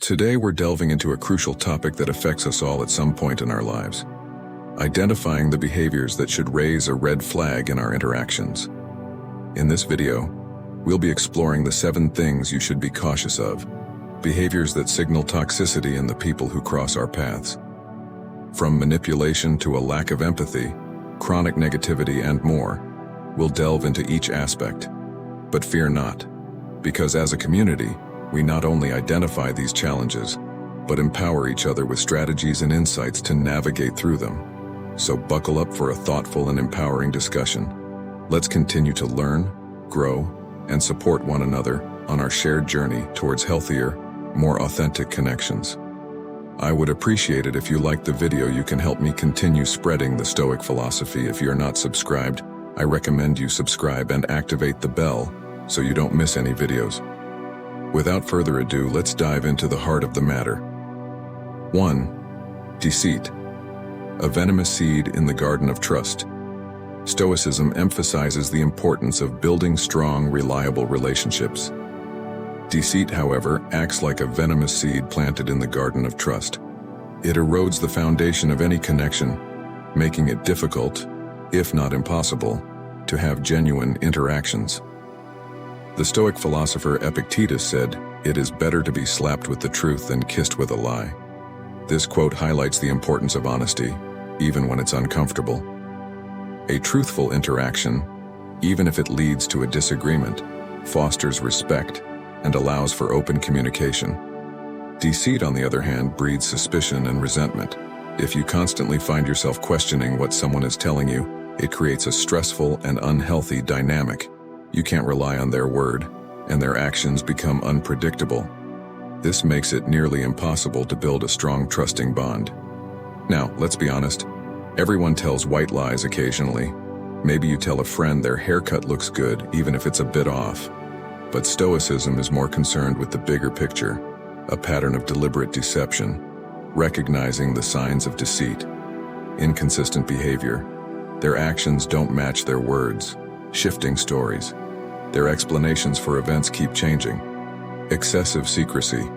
Today we're delving into a crucial topic that affects us all at some point in our lives. Identifying the behaviors that should raise a red flag in our interactions. In this video, we'll be exploring the 7 things you should be cautious of, behaviors that signal toxicity in the people who cross our paths. From manipulation to a lack of empathy, chronic negativity, and more, we'll delve into each aspect. But fear not, because as a community, we not only identify these challenges, but empower each other with strategies and insights to navigate through them. So buckle up for a thoughtful and empowering discussion. Let's continue to learn, grow, and support one another on our shared journey towards healthier, more authentic connections. I would appreciate it if you liked the video. You can help me continue spreading the Stoic philosophy. If you're not subscribed, I recommend you subscribe and activate the bell so you don't miss any videos. Without further ado, let's dive into the heart of the matter. 1. Deceit. A venomous seed in the garden of trust. Stoicism emphasizes the importance of building strong, reliable relationships. Deceit, however, acts like a venomous seed planted in the garden of trust. It erodes the foundation of any connection, making it difficult, if not impossible, to have genuine interactions. The Stoic philosopher Epictetus said, "It is better to be slapped with the truth than kissed with a lie." This quote highlights the importance of honesty, even when it's uncomfortable. A truthful interaction, even if it leads to a disagreement, fosters respect and allows for open communication. Deceit, on the other hand, breeds suspicion and resentment. If you constantly find yourself questioning what someone is telling you, it creates a stressful and unhealthy dynamic. You can't rely on their word, and their actions become unpredictable. This makes it nearly impossible to build a strong, trusting bond. Now, let's be honest. Everyone tells white lies occasionally. Maybe you tell a friend their haircut looks good, even if it's a bit off. But Stoicism is more concerned with the bigger picture, a pattern of deliberate deception, recognizing the signs of deceit, inconsistent behavior. Their actions don't match their words, shifting stories. Their explanations for events keep changing. Excessive secrecy.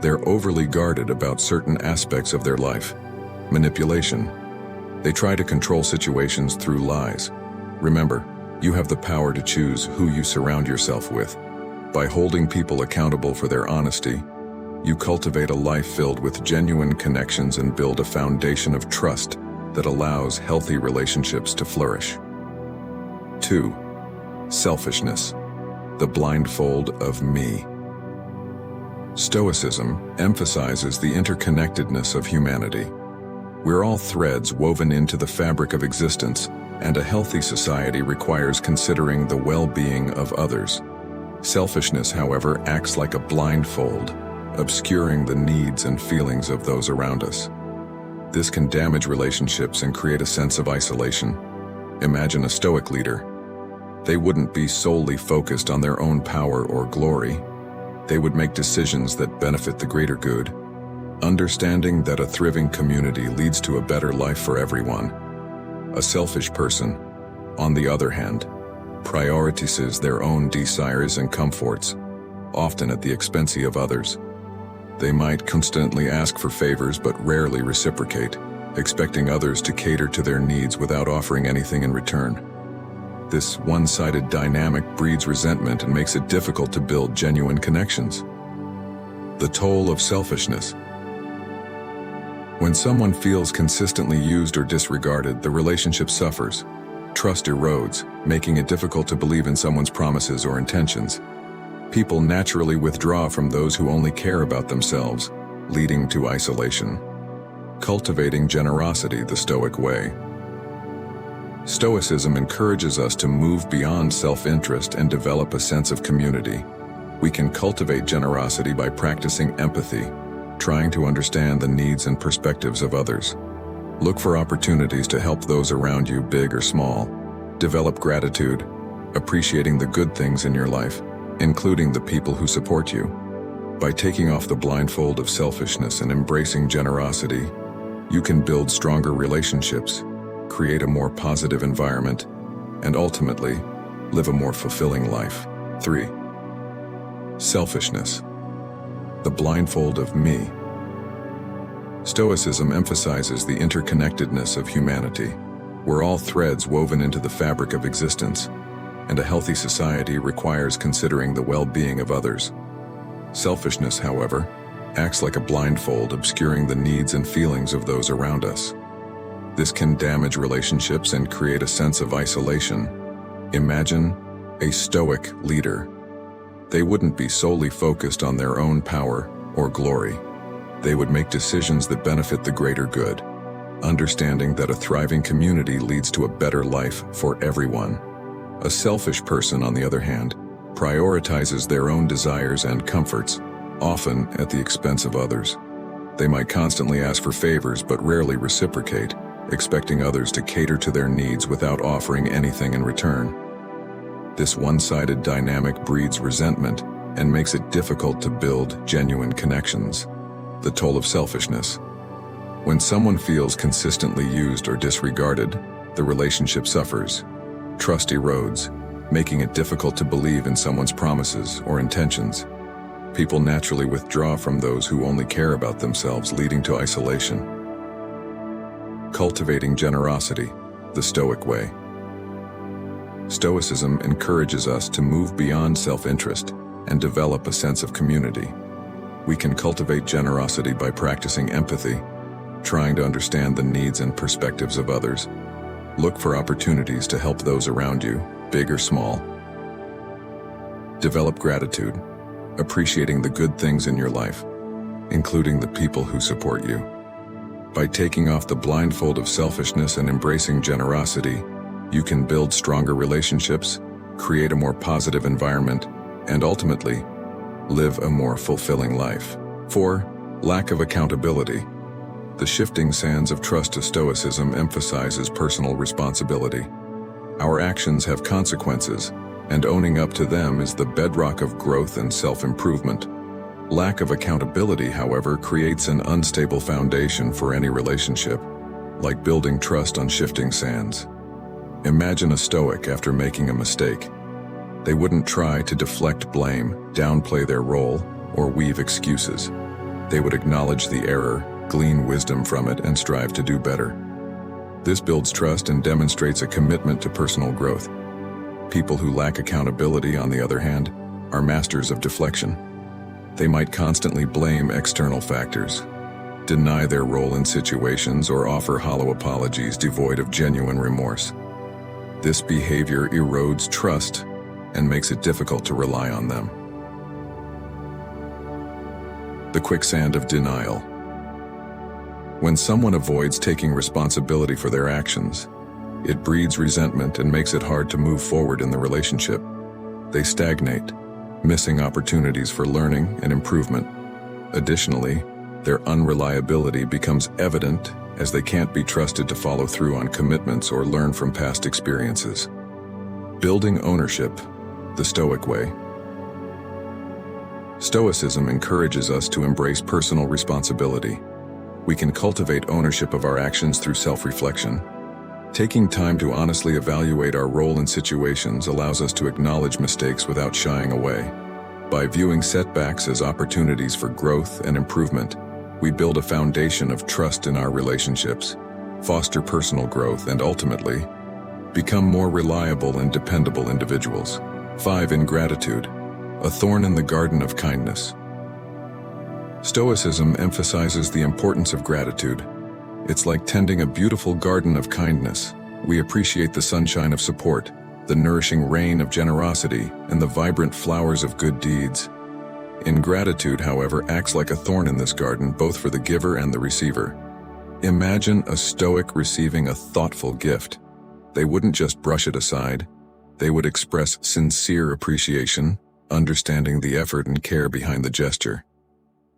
They're overly guarded about certain aspects of their life. Manipulation. They try to control situations through lies. Remember, you have the power to choose who you surround yourself with. By holding people accountable for their honesty, you cultivate a life filled with genuine connections and build a foundation of trust that allows healthy relationships to flourish. 2. Selfishness. The blindfold of me. Stoicism emphasizes the interconnectedness of humanity. We're all threads woven into the fabric of existence, and a healthy society requires considering the well-being of others. Selfishness, however, acts like a blindfold, obscuring the needs and feelings of those around us. This can damage relationships and create a sense of isolation. Imagine a Stoic leader. They wouldn't be solely focused on their own power or glory. They would make decisions that benefit the greater good, understanding that a thriving community leads to a better life for everyone. A selfish person, on the other hand, prioritizes their own desires and comforts, often at the expense of others. They might constantly ask for favors but rarely reciprocate, expecting others to cater to their needs without offering anything in return. This one-sided dynamic breeds resentment and makes it difficult to build genuine connections. The toll of selfishness. When someone feels consistently used or disregarded, the relationship suffers. Trust erodes, making it difficult to believe in someone's promises or intentions. People naturally withdraw from those who only care about themselves, leading to isolation. Cultivating generosity the Stoic way. Stoicism encourages us to move beyond self-interest and develop a sense of community. We can cultivate generosity by practicing empathy, trying to understand the needs and perspectives of others. Look for opportunities to help those around you, big or small. Develop gratitude, appreciating the good things in your life, including the people who support you. By taking off the blindfold of selfishness and embracing generosity, you can build stronger relationships, create a more positive environment, and ultimately, live a more fulfilling life. 3. Selfishness. the blindfold of me. Stoicism emphasizes the interconnectedness of humanity. We're all threads woven into the fabric of existence, and a healthy society requires considering the well-being of others. Selfishness, however, acts like a blindfold, obscuring the needs and feelings of those around us. This can damage relationships and create a sense of isolation. Imagine a Stoic leader. They wouldn't be solely focused on their own power or glory. They would make decisions that benefit the greater good, understanding that a thriving community leads to a better life for everyone. A selfish person, on the other hand, prioritizes their own desires and comforts, often at the expense of others. They might constantly ask for favors but rarely reciprocate, expecting others to cater to their needs without offering anything in return. This one-sided dynamic breeds resentment and makes it difficult to build genuine connections. The toll of selfishness. When someone feels consistently used or disregarded, the relationship suffers. Trust erodes, making it difficult to believe in someone's promises or intentions. People naturally withdraw from those who only care about themselves, leading to isolation. Cultivating generosity, the Stoic way. Stoicism encourages us to move beyond self-interest and develop a sense of community. We can cultivate generosity by practicing empathy, trying to understand the needs and perspectives of others. Look for opportunities to help those around you, big or small. Develop gratitude, appreciating the good things in your life, including the people who support you. By taking off the blindfold of selfishness and embracing generosity, you can build stronger relationships, create a more positive environment, and ultimately, live a more fulfilling life. 4. Lack of accountability. The shifting sands of trust to Stoicism emphasizes personal responsibility. Our actions have consequences, and owning up to them is the bedrock of growth and self-improvement. Lack of accountability, however, creates an unstable foundation for any relationship, like building trust on shifting sands. Imagine a Stoic after making a mistake. They wouldn't try to deflect blame, downplay their role, or weave excuses. They would acknowledge the error, glean wisdom from it, and strive to do better. This builds trust and demonstrates a commitment to personal growth. People who lack accountability, on the other hand, are masters of deflection. They might constantly blame external factors, deny their role in situations, or offer hollow apologies devoid of genuine remorse. This behavior erodes trust and makes it difficult to rely on them. The quicksand of denial. When someone avoids taking responsibility for their actions, it breeds resentment and makes it hard to move forward in the relationship. They stagnate, missing opportunities for learning and improvement. Additionally, their unreliability becomes evident as they can't be trusted to follow through on commitments or learn from past experiences. Building ownership, the Stoic way. Stoicism encourages us to embrace personal responsibility. We can cultivate ownership of our actions through self-reflection. Taking time to honestly evaluate our role in situations allows us to acknowledge mistakes without shying away. By viewing setbacks as opportunities for growth and improvement, we build a foundation of trust in our relationships, foster personal growth, and ultimately, become more reliable and dependable individuals. 5. Ingratitude, a thorn in the garden of kindness. Stoicism emphasizes the importance of gratitude. It's like tending a beautiful garden of kindness. We appreciate the sunshine of support, the nourishing rain of generosity, and the vibrant flowers of good deeds. Ingratitude, however, acts like a thorn in this garden, both for the giver and the receiver. Imagine a Stoic receiving a thoughtful gift. They wouldn't just brush it aside. They would express sincere appreciation, understanding the effort and care behind the gesture.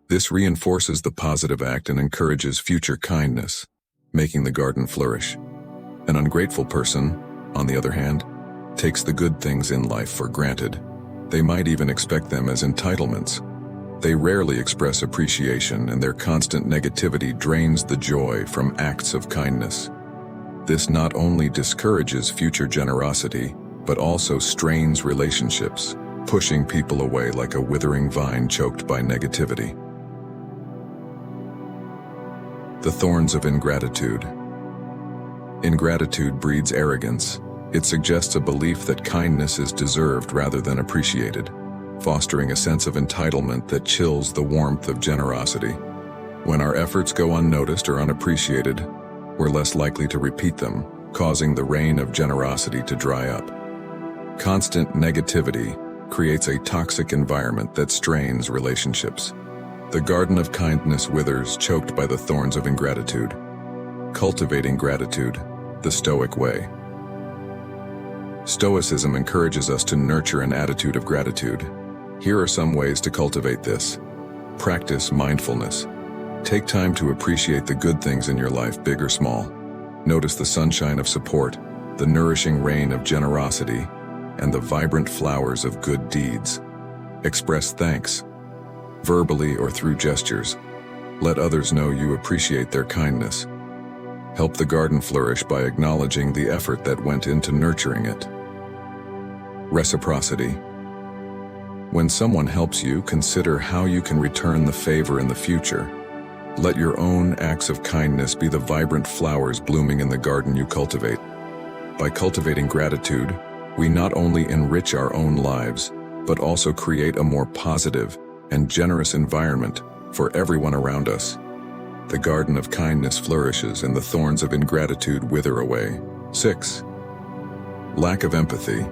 This reinforces the positive act and encourages future kindness, making the garden flourish. An ungrateful person, on the other hand, takes the good things in life for granted. They might even expect them as entitlements. They rarely express appreciation, and their constant negativity drains the joy from acts of kindness. This not only discourages future generosity, but also strains relationships, pushing people away like a withering vine choked by negativity. The thorns of ingratitude. Ingratitude breeds arrogance. It suggests a belief that kindness is deserved rather than appreciated, fostering a sense of entitlement that chills the warmth of generosity. When our efforts go unnoticed or unappreciated, we're less likely to repeat them, causing the rain of generosity to dry up. Constant negativity creates a toxic environment that strains relationships. The garden of kindness withers, choked by the thorns of ingratitude. Cultivating gratitude, the Stoic way. Stoicism encourages us to nurture an attitude of gratitude. Here are some ways to cultivate this. Practice mindfulness. Take time to appreciate the good things in your life, big or small. Notice the sunshine of support, the nourishing rain of generosity, and the vibrant flowers of good deeds. Express thanks, verbally or through gestures. Let others know you appreciate their kindness. Help the garden flourish by acknowledging the effort that went into nurturing it. Reciprocity. When someone helps you, consider how you can return the favor in the future. Let your own acts of kindness be the vibrant flowers blooming in the garden you cultivate. By cultivating gratitude, we not only enrich our own lives, but also create a more positive and generous environment for everyone around us. The garden of kindness flourishes and the thorns of ingratitude wither away. 6. Lack of empathy.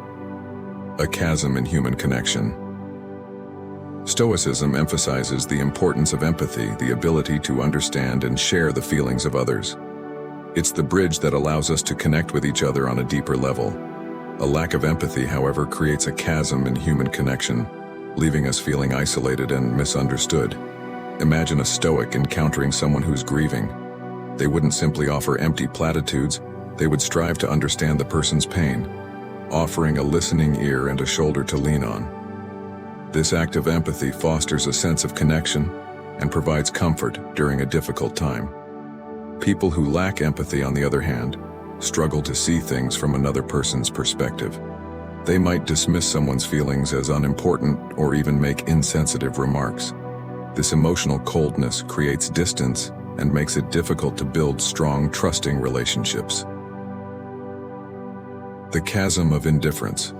A chasm in human connection. Stoicism emphasizes the importance of empathy, the ability to understand and share the feelings of others. It's the bridge that allows us to connect with each other on a deeper level. A lack of empathy, however, creates a chasm in human connection, leaving us feeling isolated and misunderstood. Imagine a Stoic encountering someone who's grieving. They wouldn't simply offer empty platitudes, they would strive to understand the person's pain, offering a listening ear and a shoulder to lean on. This act of empathy fosters a sense of connection and provides comfort during a difficult time. People who lack empathy, on the other hand, struggle to see things from another person's perspective. They might dismiss someone's feelings as unimportant or even make insensitive remarks. This emotional coldness creates distance and makes it difficult to build strong, trusting relationships. The chasm of indifference.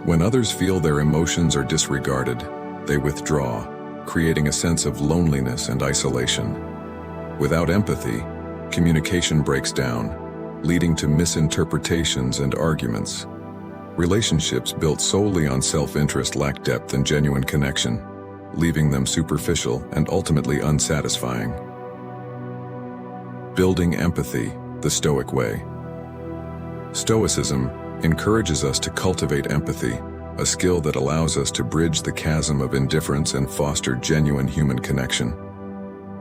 When others feel their emotions are disregarded, they withdraw, creating a sense of loneliness and isolation. Without empathy, communication breaks down, leading to misinterpretations and arguments. Relationships built solely on self-interest lack depth and genuine connection, leaving them superficial and ultimately unsatisfying. Building empathy, the Stoic way. Stoicism encourages us to cultivate empathy, a skill that allows us to bridge the chasm of indifference and foster genuine human connection.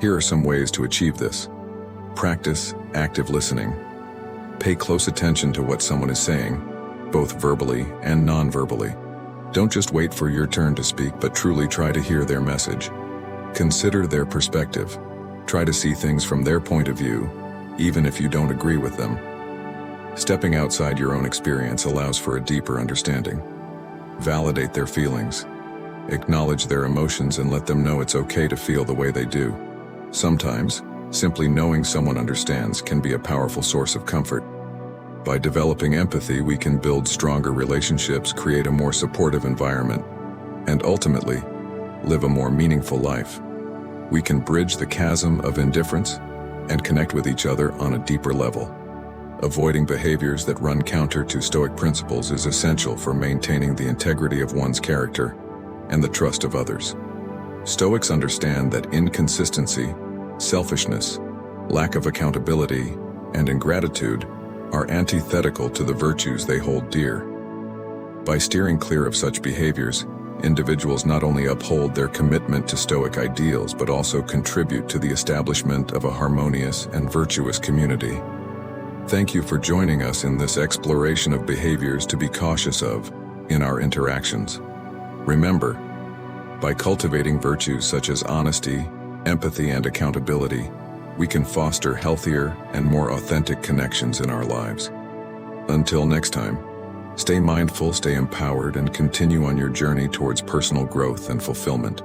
Here are some ways to achieve this. Practice active listening. Pay close attention to what someone is saying, both verbally and non-verbally. Don't just wait for your turn to speak, but truly try to hear their message. Consider their perspective. Try to see things from their point of view, even if you don't agree with them. Stepping outside your own experience allows for a deeper understanding. Validate their feelings. Acknowledge their emotions and let them know it's okay to feel the way they do. Sometimes, simply knowing someone understands can be a powerful source of comfort. By developing empathy, we can build stronger relationships, create a more supportive environment, and ultimately, live a more meaningful life. We can bridge the chasm of indifference and connect with each other on a deeper level. Avoiding behaviors that run counter to Stoic principles is essential for maintaining the integrity of one's character and the trust of others. Stoics understand that inconsistency, selfishness, lack of accountability, and ingratitude are antithetical to the virtues they hold dear. By steering clear of such behaviors, individuals not only uphold their commitment to Stoic ideals but also contribute to the establishment of a harmonious and virtuous community. Thank you for joining us in this exploration of behaviors to be cautious of in our interactions. Remember, by cultivating virtues such as honesty, empathy, and accountability, we can foster healthier and more authentic connections in our lives. Until next time, Stay mindful, stay empowered, and continue on your journey towards personal growth and fulfillment.